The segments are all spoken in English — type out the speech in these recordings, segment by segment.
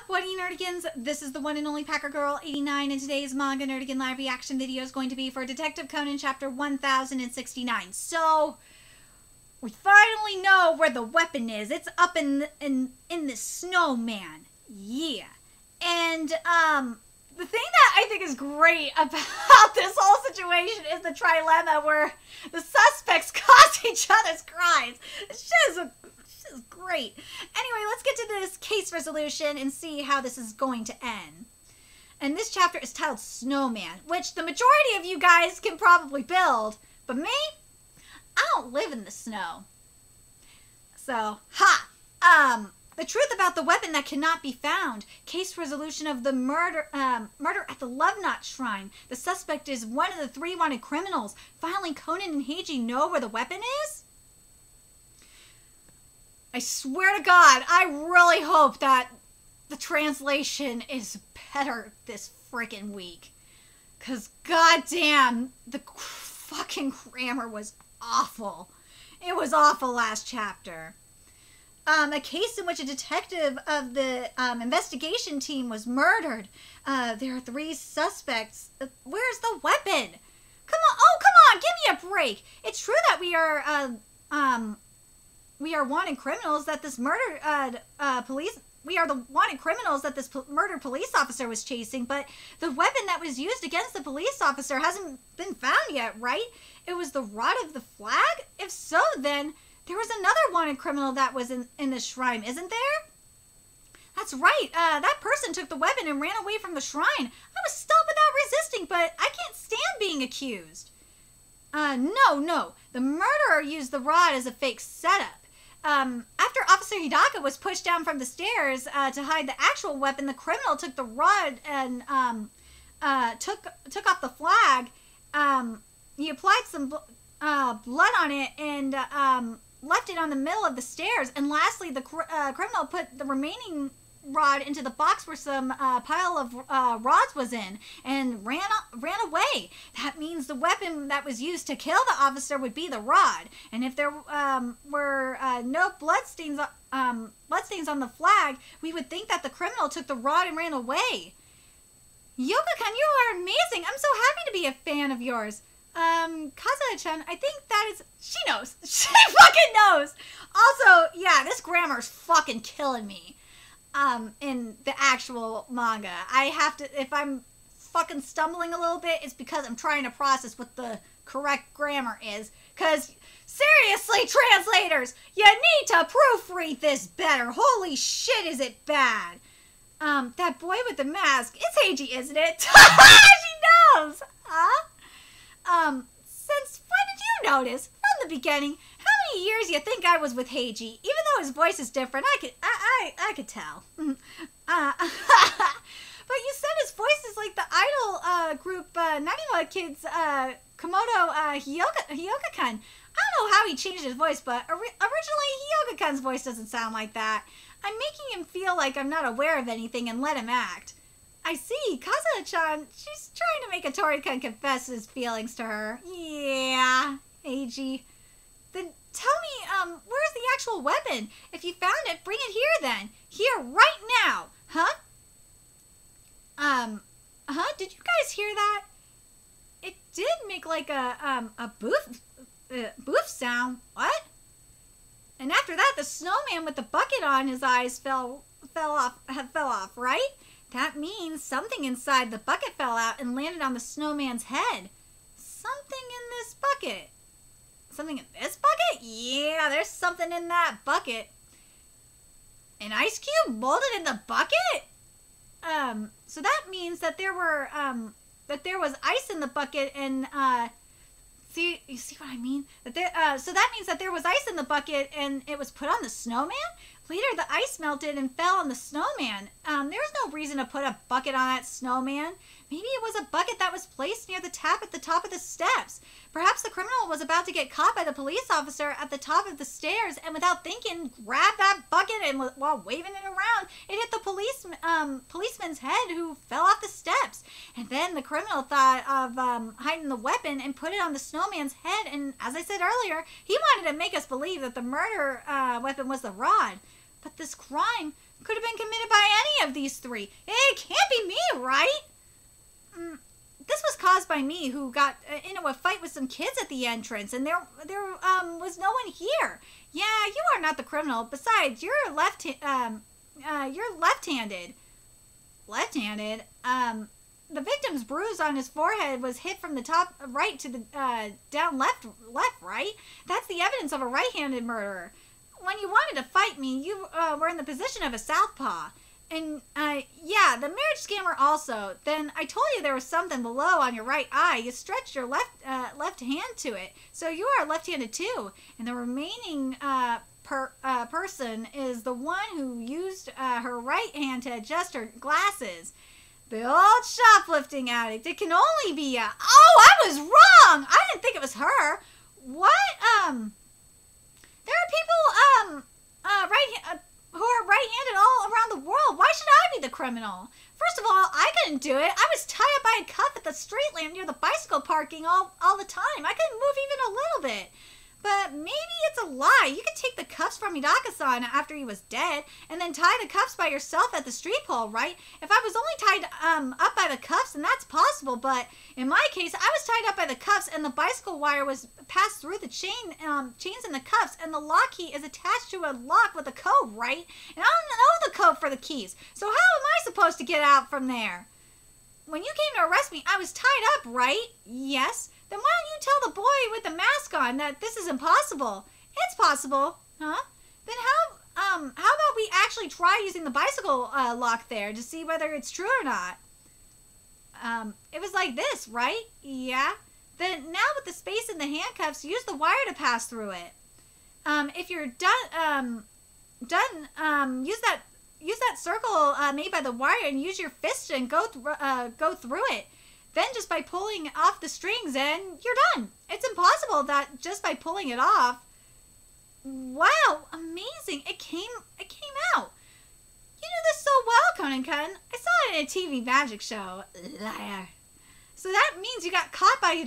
up, What-E Nerdigans? This is the one and only Packer Girl 89, and today's Manga Nerdigan live reaction video is going to be for Detective Conan chapter 1069. So, we finally know where the weapon is. It's up in the snowman. Yeah. And, the thing that I think is great about this whole situation is the trilemma where the suspects cause each other's crimes. It's just great. Anyway, let's get to this case resolution and see how this is going to end. And this chapter is titled Snowman, which the majority of you guys can probably build, but me, I don't live in the snow. So, the truth about the weapon that cannot be found. Case resolution of the murder at the Love Knot Shrine. The suspect is one of the 3 wanted criminals. Finally, Conan and Heiji know where the weapon is? I swear to God, I really hope that the translation is better this freaking week. Because goddamn, the fucking grammar was awful. It was awful last chapter. A case in which a detective of the investigation team was murdered. There are 3 suspects. Where's the weapon? Come on, oh come on, give me a break. It's true that we are wanted criminals that this we are the wanted criminals that this murdered police officer was chasing, but the weapon that was used against the police officer hasn't been found yet, right? It was the rod of the flag? If so, then there was another wanted criminal that was in the shrine, isn't there? That's right. That person took the weapon and ran away from the shrine. I was stopped without resisting, but I can't stand being accused. No. The murderer used the rod as a fake setup. After Officer Hidaka was pushed down from the stairs to hide the actual weapon, the criminal took the rod and took off the flag. He applied some blood on it and left it on the middle of the stairs. And lastly, the criminal put the remaining rod into the box where some pile of rods was in and ran away. That means the weapon that was used to kill the officer would be the rod. And if there were no bloodstains on the flag, we would think that the criminal took the rod and ran away. Yoko-kan, you are amazing. I'm so happy to be a fan of yours. Kazuha-chan, I think that is... She knows. She fucking knows. Also, yeah, this grammar is fucking killing me. In the actual manga. I have to, if I'm fucking stumbling a little bit, it's because I'm trying to process what the correct grammar is. Because, seriously, translators, you need to proofread this better. Holy shit, is it bad. That boy with the mask, it's Heiji, isn't it? She knows! Huh? Since when did you notice? From the beginning. How many years you think I was with Heiji? Even though his voice is different, I could tell. But you said his voice is like the idol group Naniwa Kids Komodo Hyoga-kan. I don't know how he changed his voice, but originally Hyoga-kan's voice doesn't sound like that. I'm making him feel like I'm not aware of anything and let him act. I see. Kazuha-chan, she's trying to make a Tori-kun confess his feelings to her. Yeah, Heiji. Then tell me, where's the actual weapon? If you found it, bring it here then. Here, right now. Huh? Did you guys hear that? It did make like a boof sound. What? And after that, the snowman with the bucket on his eyes fell off, right? That means something inside the bucket fell out and landed on the snowman's head. Something in this bucket. Something in this bucket? Yeah, there's something in that bucket. An ice cube molded in the bucket? So that means that there was ice in the bucket and, you see what I mean? So that means that there was ice in the bucket and it was put on the snowman? Later, the ice melted and fell on the snowman. There's no reason to put a bucket on that snowman. Maybe it was a bucket that was placed near the tap at the top of the steps. Perhaps the criminal was about to get caught by the police officer at the top of the stairs and without thinking, grabbed that bucket and while waving it around, it hit the policeman's head who fell off the steps. And then the criminal thought of hiding the weapon and put it on the snowman's head. And as I said earlier, he wanted to make us believe that the murder weapon was the rod. But this crime could have been committed by any of these three. It can't be me, right? This was caused by me, who got into a fight with some kids at the entrance, and there was no one here. Yeah, you are not the criminal. Besides, you're left-handed. Left-handed? The victim's bruise on his forehead was hit from the top right to the down left, right? That's the evidence of a right-handed murderer. When you wanted to fight me, you were in the position of a southpaw. And, yeah, the marriage scammer also. Then I told you there was something below on your right eye. You stretched your left hand to it. So you are left-handed too. And the remaining person is the one who used her right hand to adjust her glasses. The old shoplifting addict. It can only be a... Oh, I was wrong! I didn't think it was her. What? There are people, who are right-handed all around the world. Why should I be the criminal? First of all, I couldn't do it. I was tied up by a cuff at the street lamp near the bicycle parking all the time. I couldn't move even a little bit. But maybe it's a lie. You could take the cuffs from Hidaka-san after he was dead and then tie the cuffs by yourself at the street pole, right? If I was only tied up by the cuffs, then that's possible. But in my case, I was tied up by the cuffs and the bicycle wire was passed through the chains in the cuffs, and the lock key is attached to a lock with a code, right? And I don't know the code for the keys. So how am I supposed to get out from there? When you came to arrest me, I was tied up, right? Yes. Then why don't you tell the boy with the mask on that this is impossible? It's possible. Huh? Then how about we actually try using the bicycle lock there to see whether it's true or not? It was like this, right? Yeah. Then now with the space in the handcuffs, use the wire to pass through it. If you're done, use that circle made by the wire and use your fist and go through it. Then just by pulling off the strings and you're done. It's impossible that just by pulling it off. Wow, amazing. It came out. You do this so well, Conan-kun. I saw it in a TV magic show. Liar. So that means you got caught by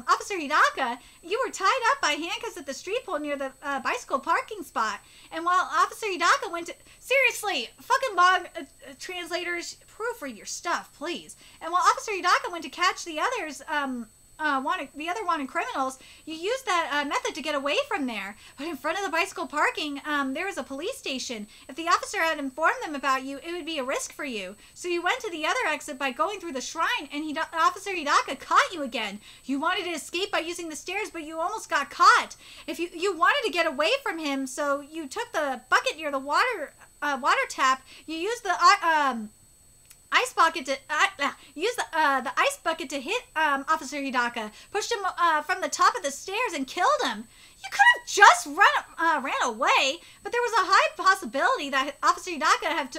Officer Hidaka. You were tied up by handcuffs at the street pole near the bicycle parking spot. And while Officer Hidaka went to... Seriously, fucking translators, proofread your stuff, please. And while Officer Hidaka went to catch the others... the other wanted criminals, you used that method to get away from there. But in front of the bicycle parking, there was a police station. If the officer had informed them about you, it would be a risk for you. So you went to the other exit by going through the shrine, and Officer Hidaka caught you again. You wanted to escape by using the stairs, but you almost got caught. If you wanted to get away from him, so you took the bucket near the water tap. You used the ice bucket to use the ice bucket to hit Officer Hidaka, pushed him from the top of the stairs and killed him. You could have just ran away, but there was a high possibility that Officer Hidaka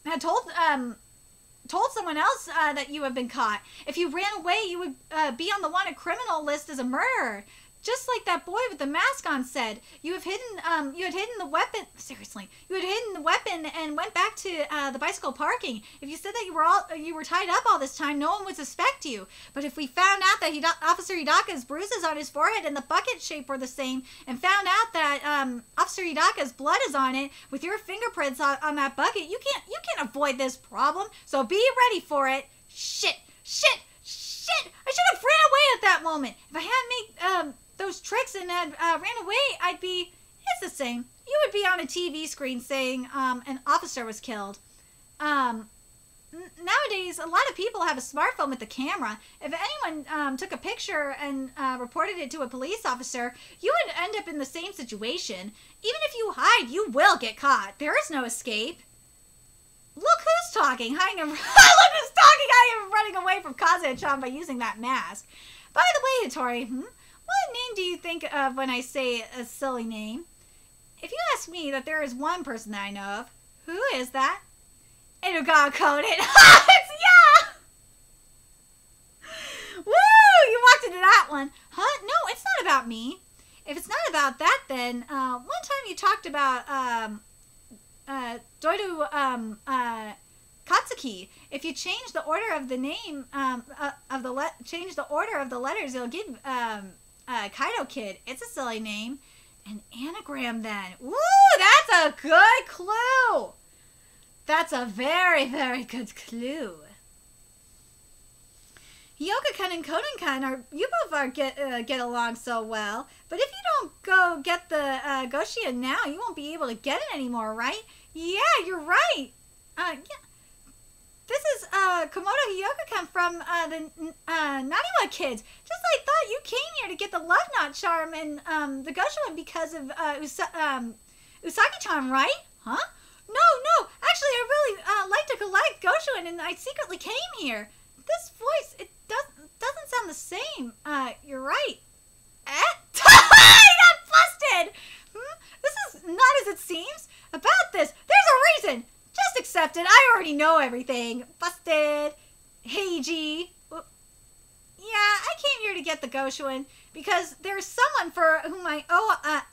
had told someone else that you had been caught. If you ran away, you would be on the wanted criminal list as a murderer. Just like that boy with the mask on said, you had hidden the weapon. Seriously, you had hidden the weapon and went back to the bicycle parking. If you said that you were tied up all this time, no one would suspect you. But if we found out that Officer Hidaka's bruises on his forehead and the bucket shape were the same, and found out that Officer Hidaka's blood is on it with your fingerprints on that bucket, you can't avoid this problem. So be ready for it. Shit! I should have ran away at that moment. If I hadn't made those tricks and had ran away, it's the same. You would be on a TV screen saying an officer was killed. Nowadays, a lot of people have a smartphone with a camera. If anyone took a picture and reported it to a police officer, you would end up in the same situation. Even if you hide, you will get caught. There is no escape. Look who's talking. Look who's talking. I am running away from Kazuya-chan by using that mask. By the way, Hattori, what name do you think of when I say a silly name? If you ask me that there is one person that I know of, who is that? Edogawa Conan. Yeah! Woo! You walked into that one. Huh? No, it's not about me. If it's not about that, then one time you talked about Doido Katsuki. If you change the order of the name change the order of the letters, you'll give Kaido Kid. It's a silly name. An anagram, then. Ooh, that's a good clue. That's a very, very good clue. Hyoka-kun and Conan-kun you both get along so well, but if you don't go get the Goshian now, you won't be able to get it anymore, right? Yeah, you're right. Yeah. This is Komodo Hyoka-kun from the Naniwa Kids. Just I thought you came here to get the Love Knot charm and the Goshian because of Usagi-chan, right? Huh? No. Actually, I really like to collect Goshian, and I secretly came here. This voice, it doesn't sound the same. You're right. I got busted! This is not as it seems. About this, there's a reason. Just accept it. I already know everything. Busted. Heiji. Yeah, I came here to get the Goshuin because there's someone for whom I owe at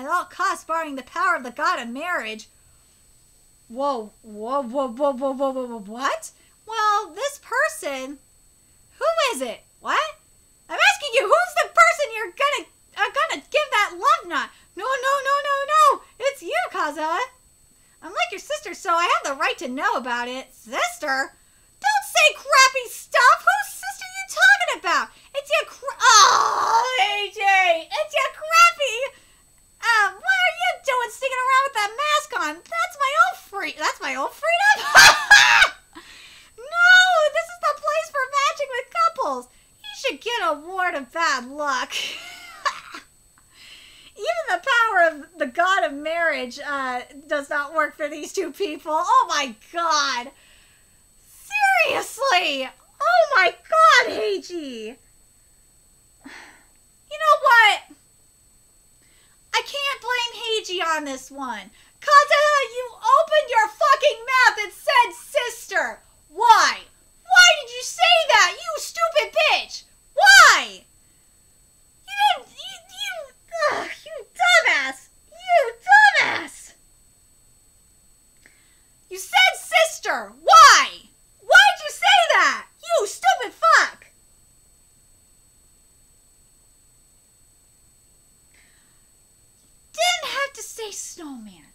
all costs, barring the power of the god of marriage. Whoa, what? Well, this person, who is it? What? I'm asking you, who's the person you're gonna give that love knot? No, it's you, Kaza. I'm like your sister, so I have the right to know about it. Sister? Don't say crappy stuff! Whose sister are you talking about? It's your oh, AJ! It's your crappy! What are you doing sneaking around with that mask on? That's my old freedom? No! This is the place for matching with couples! You should get a ward of bad luck. Even the power of the god of marriage does not work for these two people. Oh my god! Seriously! Oh my god, Heiji! You know what? I can't blame Heiji on this one. Kazuha, you opened your fucking mouth and said sister! Why? Why did you say that, you stupid bitch? Why? You didn't... you dumbass! You dumbass! You said sister! Why? Why did you say that? You stupid fuck! Didn't have to say snowman.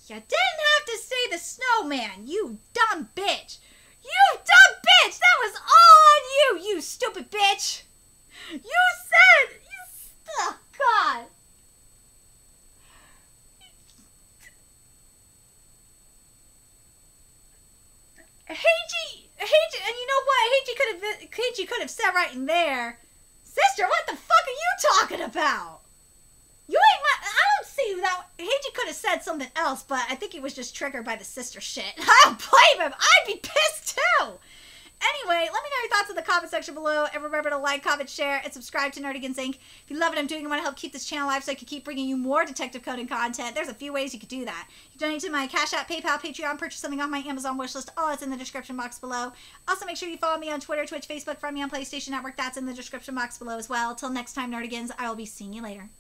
You didn't have to say the snowman, you dumb bitch! You dumb bitch! That was all on you, you stupid bitch! You said... Oh, God! Heiji, and you know what? Heiji could have said right in there, sister, what the fuck are you talking about? You ain't I don't see that. Heiji could have said something else, but I think he was just triggered by the sister shit. I don't blame him. I'd be pissed too. Anyway, let me know your thoughts in the comment section below, and remember to like, comment, share, and subscribe to Nerdigans Inc. If you love what I'm doing and want to help keep this channel alive so I can keep bringing you more Detective Conan content, there's a few ways you could do that. You can donate to my Cash App, PayPal, Patreon, purchase something off my Amazon wishlist, all that's in the description box below. Also, make sure you follow me on Twitter, Twitch, Facebook, find me on PlayStation Network, that's in the description box below as well. Till next time, Nerdigans, I will be seeing you later.